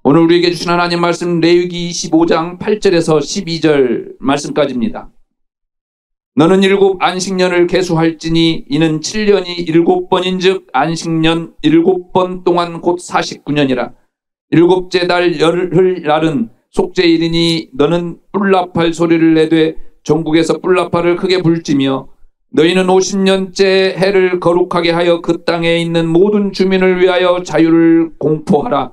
오늘 우리에게 주신 하나님 말씀 레위기 25장 8절에서 12절 말씀까지입니다. 너는 7 안식년을 계수할지니 이는 7년이 7번인즉 안식년 7번 동안 곧 49년이라. 7째 달 열흘 날은 속죄일이니 너는 뿔나팔 소리를 내되 전국에서 뿔나팔을 크게 불지며 너희는 50년째 해를 거룩하게 하여 그 땅에 있는 모든 주민을 위하여 자유를 공포하라.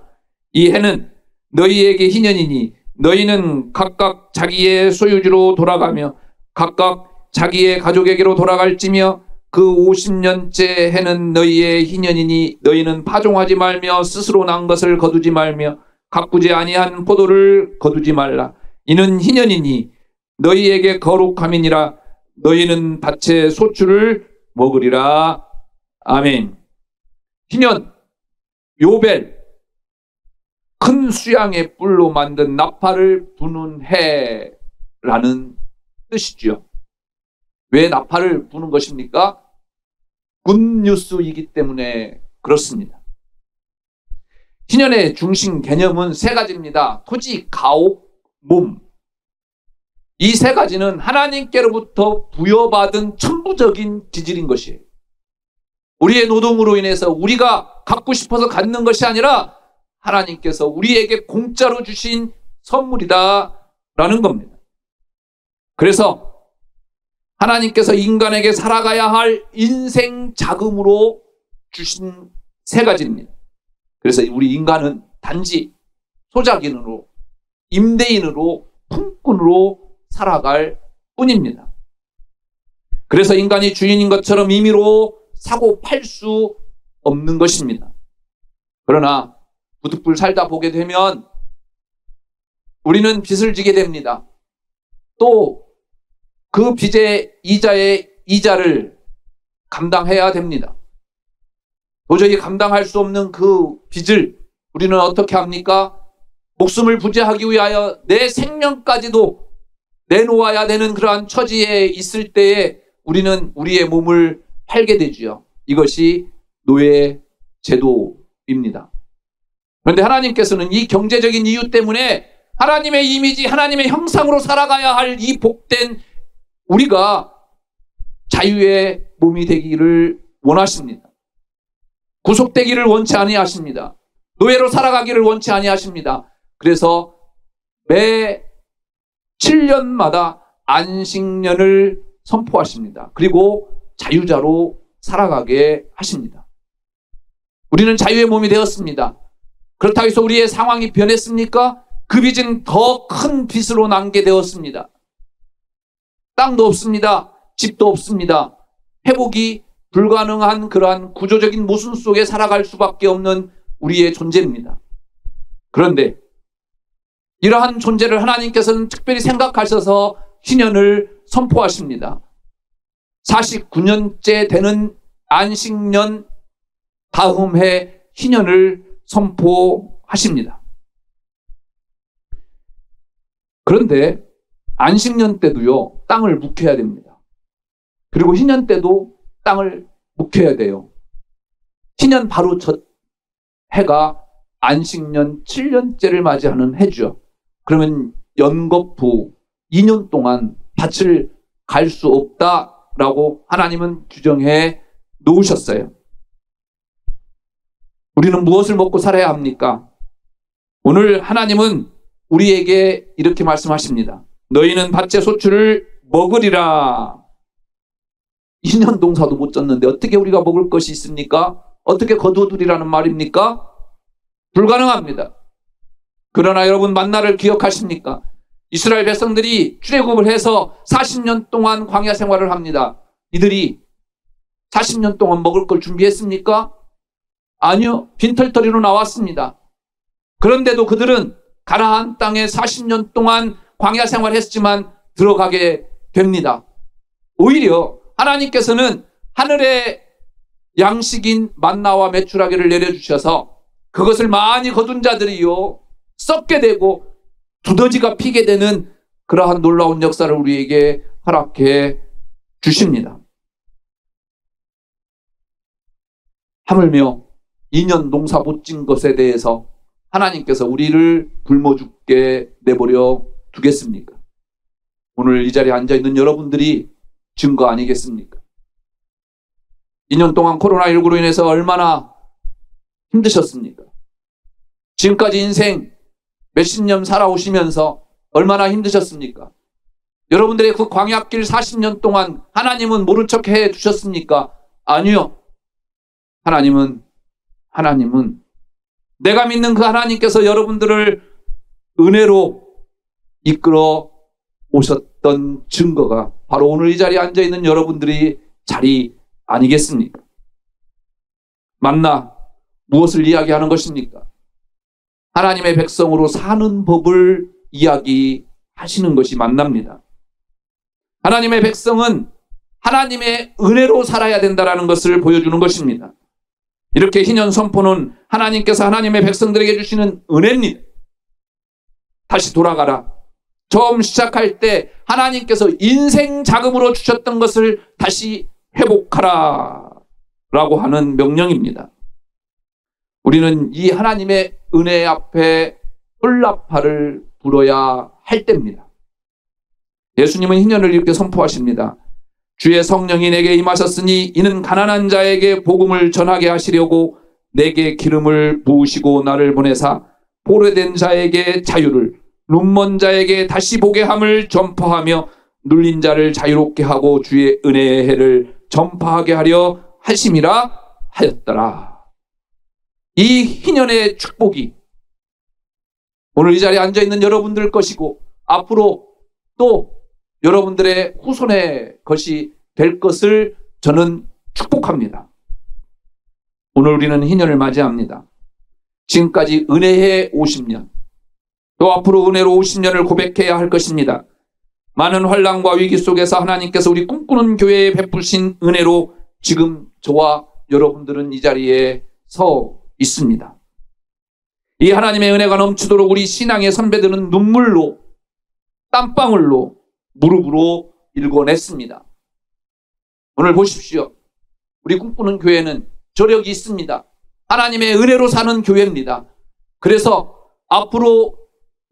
이 해는 너희에게 희년이니 너희는 각각 자기의 소유지로 돌아가며 각각 자기의 가족에게로 돌아갈지며 그 50년째 해는 너희의 희년이니 너희는 파종하지 말며 스스로 난 것을 거두지 말며 가꾸지 아니한 포도를 거두지 말라. 이는 희년이니 너희에게 거룩함이니라. 너희는 밭의 소출을 먹으리라. 아멘. 희년, 요벨, 큰 수양의 뿔로 만든 나팔을 부는 해라는 뜻이죠. 왜 나팔을 부는 것입니까? 굿뉴스이기 때문에 그렇습니다. 희년의 중심 개념은 세 가지입니다. 토지, 가옥, 몸. 이 세 가지는 하나님께로부터 부여받은 천부적인 기질인 것이에요. 우리의 노동으로 인해서 우리가 갖고 싶어서 갖는 것이 아니라 하나님께서 우리에게 공짜로 주신 선물이다라는 겁니다. 그래서 하나님께서 인간에게 살아가야 할 인생 자금으로 주신 세 가지입니다. 그래서 우리 인간은 단지 소작인으로, 임대인으로, 품꾼으로 살아갈 뿐입니다. 그래서 인간이 주인인 것처럼 임의로 사고 팔 수 없는 것입니다. 그러나 부득불 살다 보게 되면 우리는 빚을 지게 됩니다. 또 그 빚의 이자를 감당해야 됩니다. 도저히 감당할 수 없는 그 빚을 우리는 어떻게 합니까? 목숨을 부지하기 위하여 내 생명까지도 내놓아야 되는 그러한 처지에 있을 때에 우리는 우리의 몸을 팔게 되지요. 이것이 노예 제도입니다. 그런데 하나님께서는 이 경제적인 이유 때문에 하나님의 이미지, 하나님의 형상으로 살아가야 할 이 복된 우리가 자유의 몸이 되기를 원하십니다. 구속되기를 원치 아니하십니다. 노예로 살아가기를 원치 아니하십니다. 그래서 매 7년마다 안식년을 선포하십니다. 그리고 자유자로 살아가게 하십니다. 우리는 자유의 몸이 되었습니다. 그렇다고 해서 우리의 상황이 변했습니까? 그 빚은 더 큰 빚으로 남게 되었습니다. 땅도 없습니다. 집도 없습니다. 회복이 불가능한 그러한 구조적인 모순 속에 살아갈 수밖에 없는 우리의 존재입니다. 그런데 이러한 존재를 하나님께서는 특별히 생각하셔서 희년을 선포하십니다. 49년째 되는 안식년 다음 해 희년을 선포하십니다. 그런데 안식년 때도요, 땅을 묵혀야 됩니다. 그리고 희년 때도 땅을 묵혀야 돼요. 희년 바로 첫 해가 안식년 7년째를 맞이하는 해죠. 그러면 연거푸 2년 동안 밭을 갈 수 없다라고 하나님은 규정해 놓으셨어요. 우리는 무엇을 먹고 살아야 합니까? 오늘 하나님은 우리에게 이렇게 말씀하십니다. 너희는 밭의 소출을 먹으리라. 2년 동사도 못 졌는데 어떻게 우리가 먹을 것이 있습니까? 어떻게 거두어두리라는 말입니까? 불가능합니다. 그러나 여러분 만나를 기억하십니까? 이스라엘 백성들이 출애굽을 해서 40년 동안 광야 생활을 합니다. 이들이 40년 동안 먹을 걸 준비했습니까? 아니요. 빈털터리로 나왔습니다. 그런데도 그들은 가나안 땅에 40년 동안 광야 생활했지만 들어가게 됩니다. 오히려 하나님께서는 하늘의 양식인 만나와 메추라기를 내려주셔서 그것을 많이 거둔 자들이요 썩게 되고 두더지가 피게 되는 그러한 놀라운 역사를 우리에게 허락해 주십니다. 하물며 2년 농사 못 진 것에 대해서 하나님께서 우리를 굶어 죽게 내버려 두겠습니까? 오늘 이 자리에 앉아있는 여러분들이 증거 아니겠습니까? 2년 동안 코로나19로 인해서 얼마나 힘드셨습니까? 지금까지 인생 몇십 년 살아오시면서 얼마나 힘드셨습니까? 여러분들의 그 광야길 40년 동안 하나님은 모른 척 해 두셨습니까? 아니요. 하나님은 내가 믿는 그 하나님께서 여러분들을 은혜로 이끌어 오셨던 증거가 바로 오늘 이 자리에 앉아있는 여러분들이 자리 아니겠습니까? 만나 무엇을 이야기하는 것입니까? 하나님의 백성으로 사는 법을 이야기하시는 것이 만납니다. 하나님의 백성은 하나님의 은혜로 살아야 된다는 것을 보여주는 것입니다. 이렇게 희년 선포는 하나님께서 하나님의 백성들에게 주시는 은혜입니다. 다시 돌아가라. 처음 시작할 때 하나님께서 인생 자금으로 주셨던 것을 다시 회복하라 라고 하는 명령입니다. 우리는 이 하나님의 은혜 앞에 홀라파를 불어야 할 때입니다. 예수님은 희년을 이렇게 선포하십니다. 주의 성령이 내게 임하셨으니 이는 가난한 자에게 복음을 전하게 하시려고 내게 기름을 부으시고 나를 보내사 포로된 자에게 자유를, 눈먼 자에게 다시 보게 함을 전파하며 눌린 자를 자유롭게 하고 주의 은혜의 해를 전파하게 하려 하심이라 하였더라. 이 희년의 축복이 오늘 이 자리에 앉아있는 여러분들 것이고 앞으로 또 여러분들의 후손의 것이 될 것을 저는 축복합니다. 오늘 우리는 희년을 맞이합니다. 지금까지 은혜의 50년, 또 앞으로 은혜로 50년을 고백해야 할 것입니다. 많은 환난과 위기 속에서 하나님께서 우리 꿈꾸는 교회에 베푸신 은혜로 지금 저와 여러분들은 이 자리에 서 있습니다. 이 하나님의 은혜가 넘치도록 우리 신앙의 선배들은 눈물로, 땀방울로, 무릎으로 일궈냈습니다. 오늘 보십시오. 우리 꿈꾸는 교회는 저력이 있습니다. 하나님의 은혜로 사는 교회입니다. 그래서 앞으로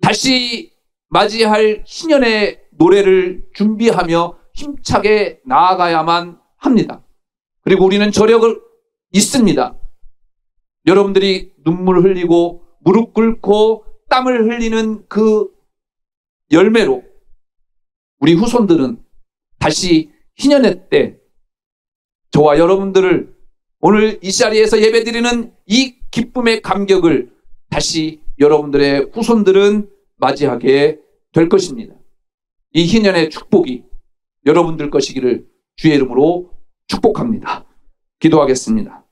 다시 맞이할 신년의 노래를 준비하며 힘차게 나아가야만 합니다. 그리고 우리는 저력을 있습니다. 여러분들이 눈물 흘리고 무릎 꿇고 땀을 흘리는 그 열매로 우리 후손들은 다시 희년의 때 저와 여러분들을 오늘 이 자리에서 예배드리는 이 기쁨의 감격을 다시 여러분들의 후손들은 맞이하게 될 것입니다. 이 희년의 축복이 여러분들 것이기를 주의 이름으로 축복합니다. 기도하겠습니다.